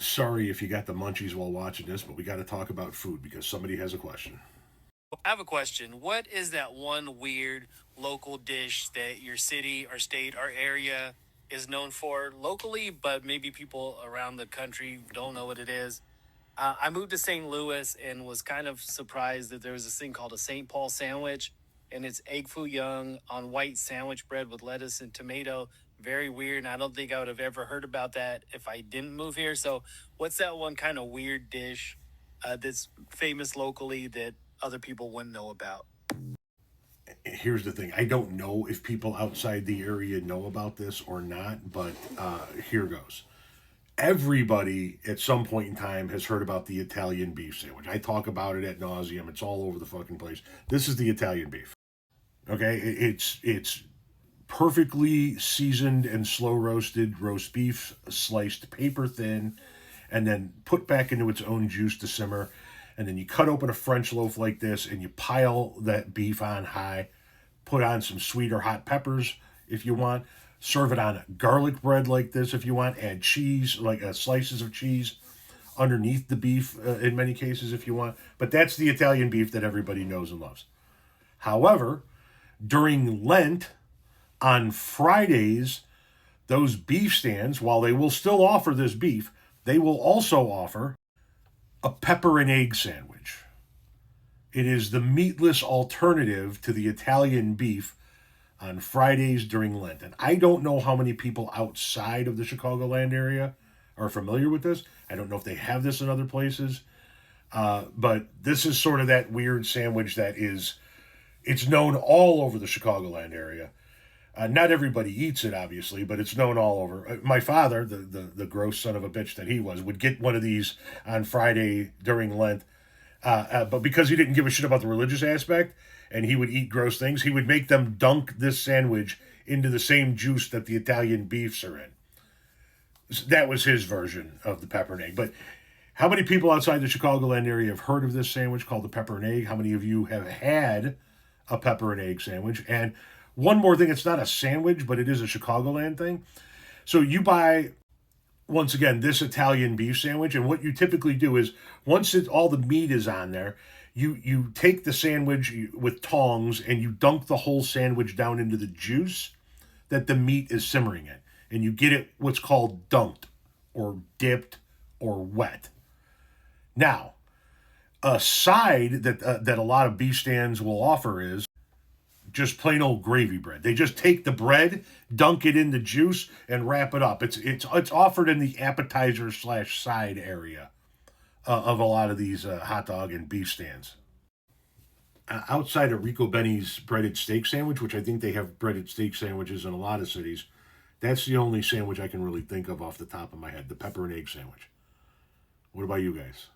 Sorry if you got the munchies while watching this, but we got to talk about food because somebody has a question. I have a question. What is that one weird local dish that your city or state or area is known for locally, but maybe people around the country don't know what it is? I moved to St. Louis and was kind of surprised that there was this thing called a St. Paul sandwich, and it's egg foo young on white sandwich bread with lettuce and tomato. Very weird, and I don't think I would have ever heard about that if I didn't move here. So, what's that one kind of weird dish that's famous locally that other people wouldn't know about? Here's the thing. I don't know if people outside the area know about this or not, but here goes. Everybody at some point in time has heard about the Italian beef sandwich. I talk about it at nauseum. It's all over the fucking place. This is the Italian beef. Okay, it's perfectly seasoned and slow roasted roast beef, sliced paper thin, and then put back into its own juice to simmer. And then you cut open a French loaf like this and you pile that beef on high, put on some sweet or hot peppers if you want, serve it on garlic bread like this if you want, add cheese, like slices of cheese underneath the beef in many cases if you want. But that's the Italian beef that everybody knows and loves. However, during Lent, on Fridays, those beef stands, while they will still offer this beef, they will also offer a pepper and egg sandwich. It is the meatless alternative to the Italian beef on Fridays during Lent. And I don't know how many people outside of the Chicagoland area are familiar with this. I don't know if they have this in other places. But this is sort of that weird sandwich that it's known all over the Chicagoland area. Not everybody eats it, obviously, but it's known all over. My father, the gross son of a bitch that he was, would get one of these on Friday during Lent. But because he didn't give a shit about the religious aspect and he would eat gross things, he would make them dunk this sandwich into the same juice that the Italian beefs are in. That was his version of the pepper and egg. But how many people outside the Chicagoland area have heard of this sandwich called the pepper and egg? How many of you have had a pepper and egg sandwich? And one more thing, it's not a sandwich, but it is a Chicagoland thing. So you buy, once again, this Italian beef sandwich, and what you typically do is once all the meat is on there, you take the sandwich with tongs and you dunk the whole sandwich down into the juice that the meat is simmering in. And you get it what's called dunked or dipped or wet. Now, a side that a lot of beef stands will offer is just plain old gravy bread. They just take the bread, dunk it in the juice, and wrap it up. It's offered in the appetizer / side area of a lot of these hot dog and beef stands. Outside of Rico Benny's breaded steak sandwich, which I think they have breaded steak sandwiches in a lot of cities, that's the only sandwich I can really think of off the top of my head, the pepper and egg sandwich. What about you guys?